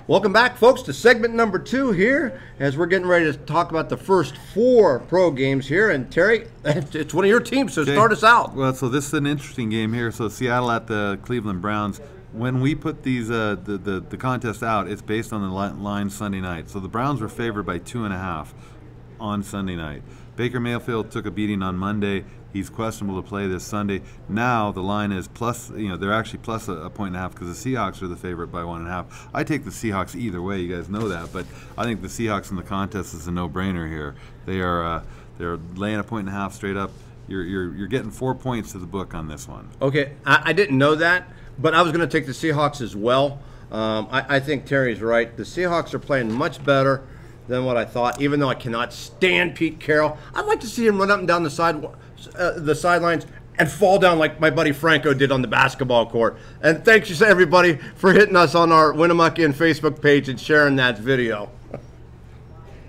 Welcome back, folks, to segment number 2 here, as we're getting ready to talk about the first 4 pro games here. And Terry, it's one of your teams, so start us out. Well, so this is an interesting game here. So Seattle at the Cleveland Browns. When we put these the contest out, it's based on the line Sunday night. So the Browns were favored by 2.5 on Sunday night. Baker Mayfield took a beating on Monday. He's questionable to play this Sunday. Now the line is plus, they're actually plus a 1.5 because the Seahawks are the favorite by 1.5. I take the Seahawks either way, you guys know that, but I think the Seahawks in the contest is a no-brainer here. They're laying a 1.5 straight up. You're getting 4 points to the book on this one. Okay, I didn't know that, but I was going to take the Seahawks as well. I think Terry's right. The Seahawks are playing much better than what I thought, even though I cannot stand Pete Carroll. I'd like to see him run up and down the sidelines and fall down like my buddy Franco did on the basketball court. And thanks to everybody for hitting us on our Winnemucca Facebook page and sharing that video.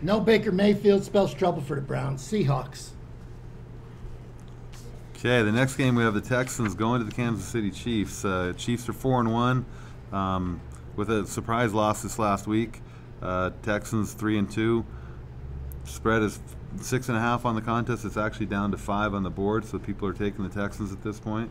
No Baker Mayfield spells trouble for the Browns. Seahawks. Okay, the next game we have the Texans going to the Kansas City Chiefs. Chiefs are 4-1 with a surprise loss this last week. Texans 3-2. Spread is 6.5 on the contest. It's actually down to 5 on the board, so people are taking the Texans at this point.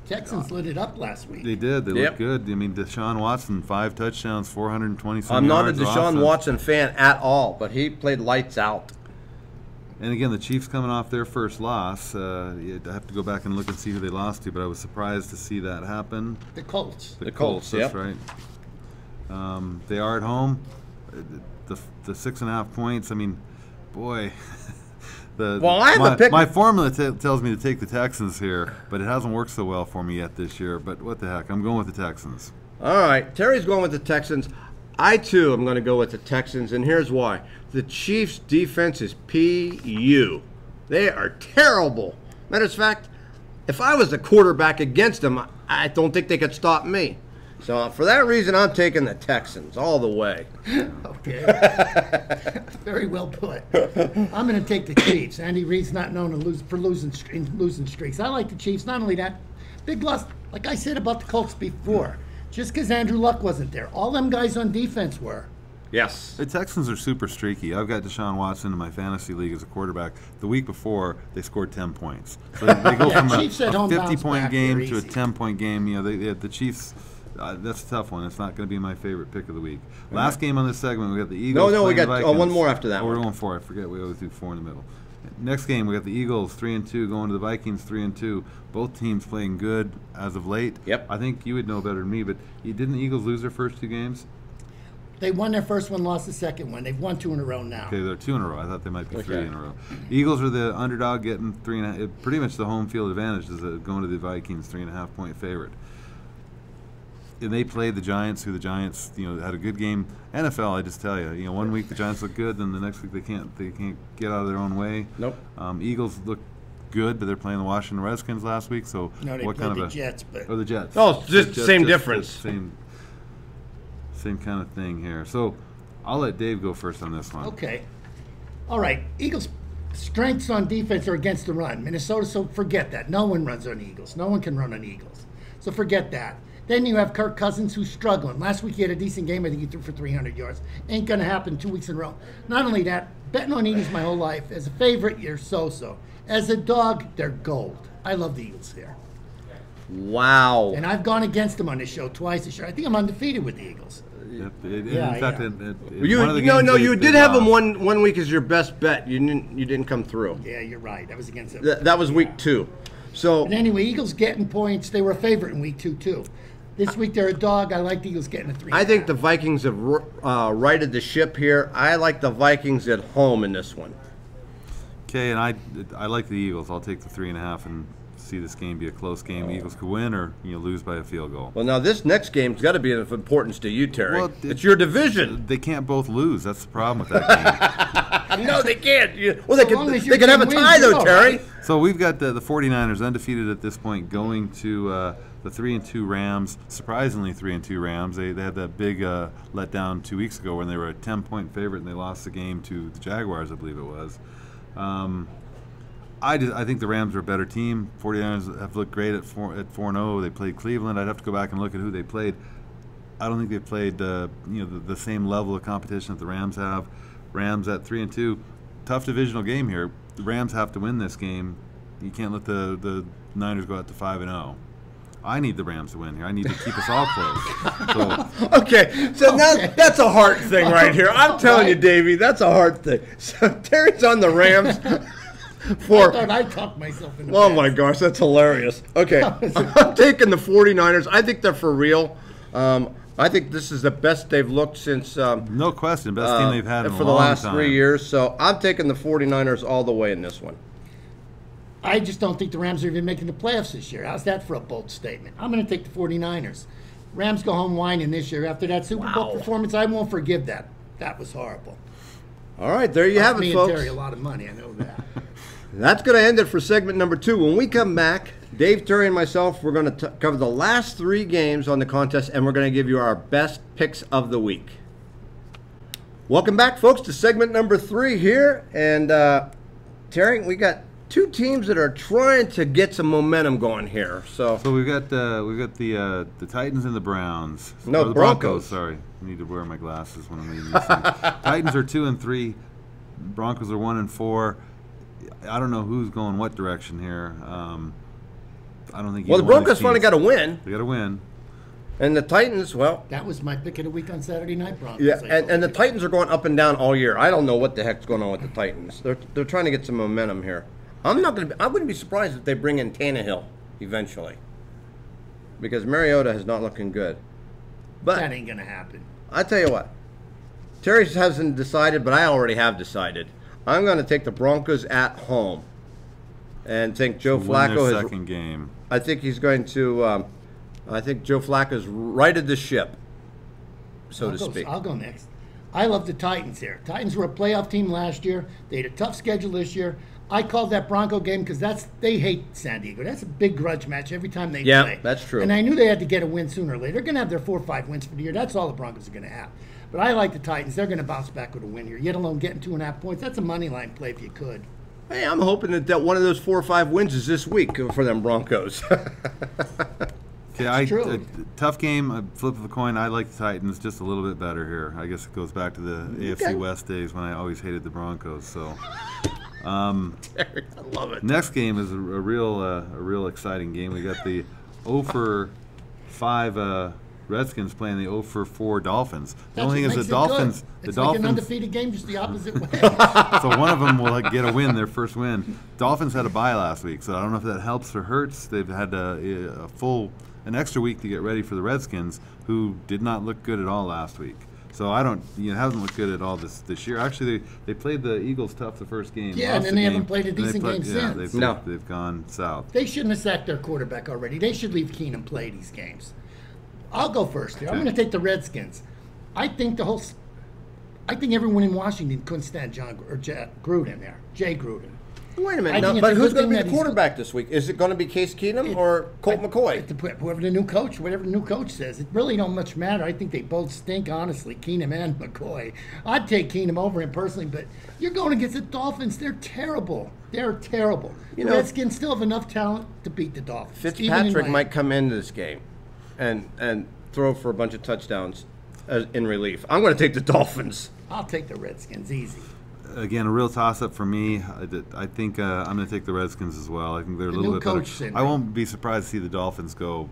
Texans lit it up last week. They did. They looked good. I mean, Deshaun Watson, 5 touchdowns, 420-some I'm not a yards Deshaun offense. Watson fan at all, but he played lights out. And again, the Chiefs coming off their first loss. I have to go back and look and see who they lost to, but I was surprised to see that happen. The Colts. The Colts, that's yep. right. They are at home. The 6.5 points. I mean, boy. My formula tells me to take the Texans here, but it hasn't worked so well for me yet this year. But what the heck? I'm going with the Texans. All right, Terry's going with the Texans. I, too, am going to go with the Texans, and here's why. The Chiefs' defense is PU. They are terrible. Matter of fact, if I was the quarterback against them, I don't think they could stop me. So for that reason, I'm taking the Texans all the way. Okay. Very well put. I'm going to take the Chiefs. Andy Reid's not known for losing streaks. I like the Chiefs. Not only that, big loss, like I said about the Colts before. Just because Andrew Luck wasn't there. All them guys on defense were. Yes. The Texans are super streaky. I've got Deshaun Watson in my fantasy league as a quarterback. The week before, they scored 10 points. So they go from a 50-point game to a 10-point game. The Chiefs, that's a tough one. It's not going to be my favorite pick of the week. Last game on this segment, we got the Eagles. No, we got Vikings. one more after that. Oh, we're going 4. I forget. We always do 4 in the middle. Next game, we got the Eagles 3-2 going to the Vikings 3-2. Both teams playing good as of late. Yep. I think you would know better than me, but didn't the Eagles lose their first 2 games? They won their first one, lost the second one. They've won 2 in a row now. Okay, they're 2 in a row. I thought they might be 3 in a row. Eagles are the underdog, getting 3.5. Pretty much the home field advantage is going to the Vikings, 3.5 point favorite. And they played the Giants, who the Giants, had a good game. NFL, I just tell you, one week the Giants look good, then the next week they can't get out of their own way. Nope. Eagles look good, but they're playing the Washington Redskins last week. So no, they what played kind the of Jets, but the Jets. Oh, it's just the same difference. Same kind of thing here. So I'll let Dave go first on this one. Okay. All right. Eagles' strengths on defense are against the run. Minnesota, so forget that. No one runs on Eagles. No one can run on Eagles. So forget that. Then you have Kirk Cousins, who's struggling. Last week he had a decent game. I think he threw for 300 yards. Ain't going to happen 2 weeks in a row. Not only that, betting on Eagles my whole life. As a favorite, you're so-so. As a dog, they're gold. I love the Eagles here. Wow. And I've gone against them on this show twice this year. I think I'm undefeated with the Eagles. In fact, you did have them one week as your best bet. You didn't come through. Yeah, you're right. That was against them. That was week 2. So. But anyway, Eagles getting points. They were a favorite in week 2 too. This week they're a dog. I like the Eagles getting a 3. I think the Vikings have righted the ship here. I like the Vikings at home in this one. Okay, and I like the Eagles. I'll take the 3.5 and see this game be a close game. The Eagles could win or lose by a field goal. Well, now this next game's got to be of importance to you, Terry. Well, it's your division. They can't both lose. That's the problem with that game. No, they can't. Well, they can have a tie, though, Terry. So we've got the 49ers undefeated at this point going to the 3-2 Rams. Surprisingly, 3-2 Rams. They had that big letdown 2 weeks ago when they were a 10-point favorite and they lost the game to the Jaguars, I believe it was. I think the Rams are a better team. 49ers have looked great at 4-0. They played Cleveland. I'd have to go back and look at who they played. I don't think they've played the same level of competition that the Rams have. Rams at 3-2, tough divisional game here. The Rams have to win this game. You can't let the Niners go out to 5-0. I need the Rams to win here. I need to keep us all close. So, Okay, so now that's a heart thing right here. I'm telling you, Davey, that's a heart thing. So Terry's on the Rams I for. thought I talked myself into Oh my gosh, that's hilarious. Okay, I'm taking the 49ers. I think they're for real. I think this is the best they've looked since no question, best team they've had in for a the long last time. 3 years. So I'm taking the 49ers all the way in this one. I just don't think the Rams are even making the playoffs this year. How's that for a bold statement? I'm going to take the 49ers. Rams go home whining this year after that Super Bowl performance. I won't forgive that. That was horrible. All right, there you have Me it, and folks. Terry a lot of money. I know that. That's going to end it for segment number 2. When we come back, Dave, Terry, and myself, we're going to cover the last 3 games on the contest, and we're going to give you our best picks of the week. Welcome back, folks, to segment number 3 here. And, Terry, we got 2 teams that are trying to get some momentum going here. So we've got the Titans and the Browns. No, Or the Broncos. Sorry, I need to wear my glasses when I'm reading these things. Titans are 2-3. Broncos are 1-4. I don't know who's going what direction here. I don't think. well, the either one of Broncos these finally teams- got a win, They got to win. and the Titans, well, That was my pick of the week on Saturday Night Broncos. yeah, I and the told Titans are going up and down all year. I don't know what the heck's going on with the Titans. They're trying to get some momentum here. I wouldn't be surprised if they bring in Tannehill eventually, because Mariota is not looking good. you. But That ain't going to happen. I tell you what, Terry hasn't decided, but I already have decided. I'm going to take the Broncos at home, and think Joe Win Flacco their has. second game. I think he's going to. I think Joe Flacco's righted the ship, so to speak. I'll go next. I love the Titans here. Titans were a playoff team last year. They had a tough schedule this year. I called that Bronco game because they hate San Diego. That's a big grudge match every time they Yeah, play. that's true. And I knew they had to get a win sooner or later. They're going to have their 4 or 5 wins for the year. That's all the Broncos are going to have. But I like the Titans. They're going to bounce back with a win here, yet alone getting 2.5 points. That's a money line play if you could. Hey, I'm hoping that one of those 4 or 5 wins is this week for them Broncos. Okay, true. Tough game. A flip of a coin. I like the Titans just a little bit better here. I guess it goes back to the AFC West days when I always hated the Broncos. So. I love it. Next game is a real exciting game. We got the 0-5 Redskins playing the 0-4 Dolphins. The That's only thing what is makes the it good. Dolphins. It's The like an Dolphins. undefeated game, just the opposite way. So one of them will get a win, their first win. Dolphins had a bye last week, so I don't know if that helps or hurts. They've had an extra week to get ready for the Redskins, who did not look good at all last week. So it hasn't looked good at all this year. Actually, they played the Eagles tough the first game. Yeah, lost and then the they haven't game, played a and they decent game yeah, since. They've gone south. They shouldn't have sacked their quarterback already. They should leave Keenum play these games. I'll go first here. I'm going to take the Redskins. I think everyone in Washington couldn't stand Gruden there. Jay Gruden. Wait a I minute, think now, it's but a who's good going to be thing the that he's- quarterback this week? Is it going to be Case Keenum or Colt McCoy? Whoever the new coach, whatever the new coach says, it really don't much matter. I think they both stink, honestly, Keenum and McCoy. I'd take Keenum over him personally, but you're going against the Dolphins. They're terrible. They're terrible. You The know- Redskins still have enough talent to beat the Dolphins. even in Fitzpatrick Miami. might come into this game and throw for a bunch of touchdowns in relief. I'm going to take the Dolphins. I'll take the Redskins, easy. Again, a real toss-up for me. I think I'm going to take the Redskins as well. I think they're a little new bit better. coach syndrome. I won't be surprised to see the Dolphins go,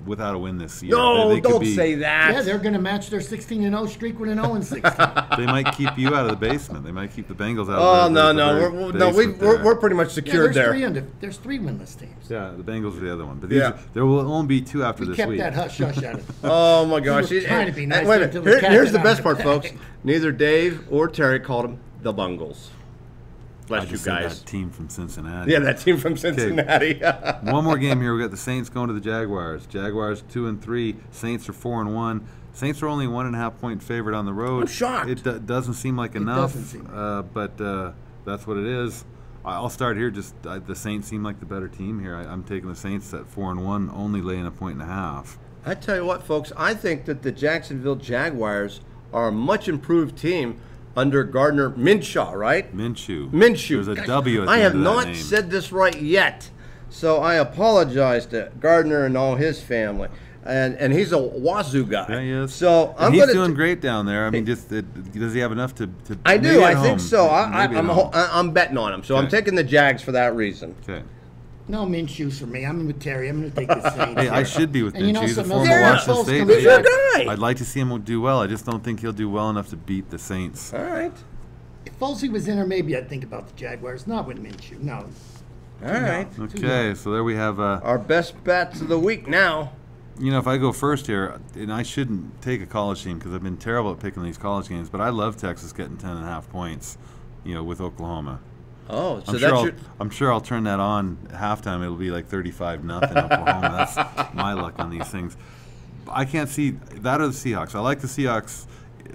without a win this year. No, They could don't be- say that. Yeah, they're going to match their 16-0 streak with an 0-16. They might keep you out of the basement. They might keep the Bengals out. Oh, of no, the no. basement there. We're pretty much Yeah, secured there. there's 3 winless teams. Yeah, the Bengals are the other one. But Yeah. there will only be 2 after We this kept week. that hush-hush out of it. Oh, my gosh. We were trying to be nice Wait a until minute. the cat Here's got the out best of part, the folks. bag. Neither Dave or Terry called them the Bungles. I Bless you just said guys. that team from Cincinnati. Yeah, that team from Cincinnati. One more game here. We got the Saints going to the Jaguars. Jaguars 2-3. Saints are 4-1. Saints are only 1.5 point favorite on the road. I'm shocked. It doesn't seem like enough, doesn't seem. but that's what it is. I'll start here. The Saints seem like the better team here. I'm taking the Saints at 4-1, only laying 1.5. I tell you what, folks, I think that the Jacksonville Jaguars are a much improved team under Gardner Minshew, right? Minshew. Minshew. There's a W at the I end have of that not name. said this right yet, so I apologize to Gardner and all his family. and he's a Wazoo guy. Yeah, he is. So And I'm he's going doing great down there. I mean, does he have enough to? I maybe do. at I think home. so. Maybe at home. I'm betting on him. So I'm Okay. taking the Jags for that reason. Okay. No Minshew's for me. I'm with Terry. I'm going to take the Saints. Hey, I should be with And you Minshew. know He's a something former else? Yeah. Washington State. He's your guy. I'd like to see him do well. I just don't think he'll do well enough to beat the Saints. All right. If Folsey was in there, maybe I'd think about the Jaguars. Not with Minshew. No. All right. Okay, so there we have. Our best bets of the week now. You know, if I go first here, and I shouldn't take a college team because I've been terrible at picking these college games, but I love Texas getting 10.5 points. You know, with Oklahoma. Oh, so I'm that's sure, your. I'm sure I'll turn that on at halftime. It'll be like 35-0 Oklahoma. That's my luck on these things. I can't see that or the Seahawks. I like the Seahawks,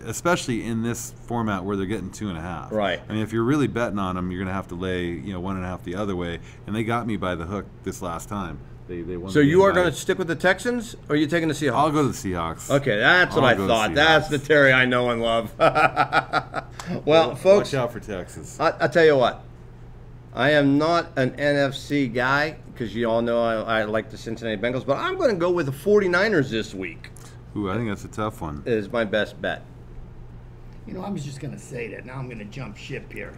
especially in this format where they're getting 2.5. Right. I mean, if you're really betting on them, you're going to have to lay 1.5 the other way. And they got me by the hook this last time. They won. So the you game are by- going to stick with the Texans, or are you taking the Seahawks? I'll go to the Seahawks. Okay, that's what I'll I go thought. Seahawks. That's the Terry I know and love. Well, folks, Watch out for Texas. I tell you what, I am not an NFC guy because you all know I like the Cincinnati Bengals, but I'm going to go with the 49ers this week Ooh, I think that's a tough one. is my best bet. You know, I was just going to say that. Now I'm going to jump ship here.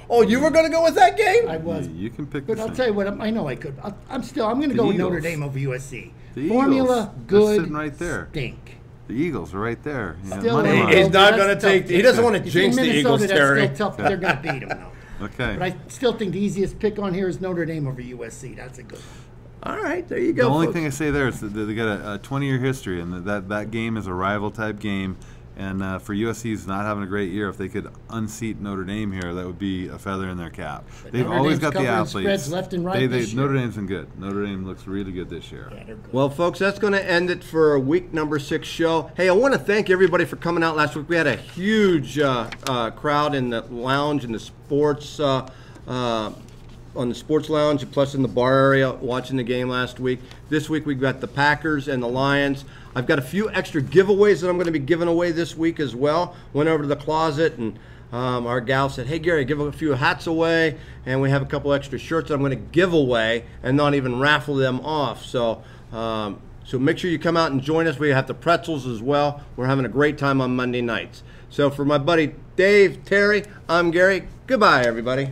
Oh, you were going to go with that game? I was. You can pick. But the I'll Saints. tell you what, I know I could. I'm going to go with Notre Eagles. Dame over USC. The Formula, Eagles. good, They're sitting right there. stink. The Eagles are right there. You know, Still, money He's line. He's not That's going to tough. take. He doesn't want to If jinx in the Minnesota, Eagles, that's Terry. still tough, but they're going to beat them, though. Okay. But I still think the easiest pick on here is Notre Dame over USC. That's a good one. All right, there you go. The only folks. thing I say there is that they got a 20-year history, and that game is a rival type game. And for USC's not having a great year, if they could unseat Notre Dame here, that would be a feather in their cap. They've Notre always Dame's got the covering athletes. spreads left and right this year. Notre Dame's been good. Notre Dame looks really good this year. Yeah, they're good. Well, folks, that's going to end it for week number 6 show. Hey, I want to thank everybody for coming out last week. We had a huge crowd in the lounge in the sports on the sports lounge, plus in the bar area watching the game last week. This week we've got the Packers and the Lions. I've got a few extra giveaways that I'm going to be giving away this week as well. Went over to the closet and our gal said, hey, Gary, give a few hats away, and we have a couple extra shirts that I'm going to give away and not even raffle them off. So make sure you come out and join us. We have the pretzels as well. We're having a great time on Monday nights. So for my buddy Dave, Terry, I'm Gary. Goodbye, everybody.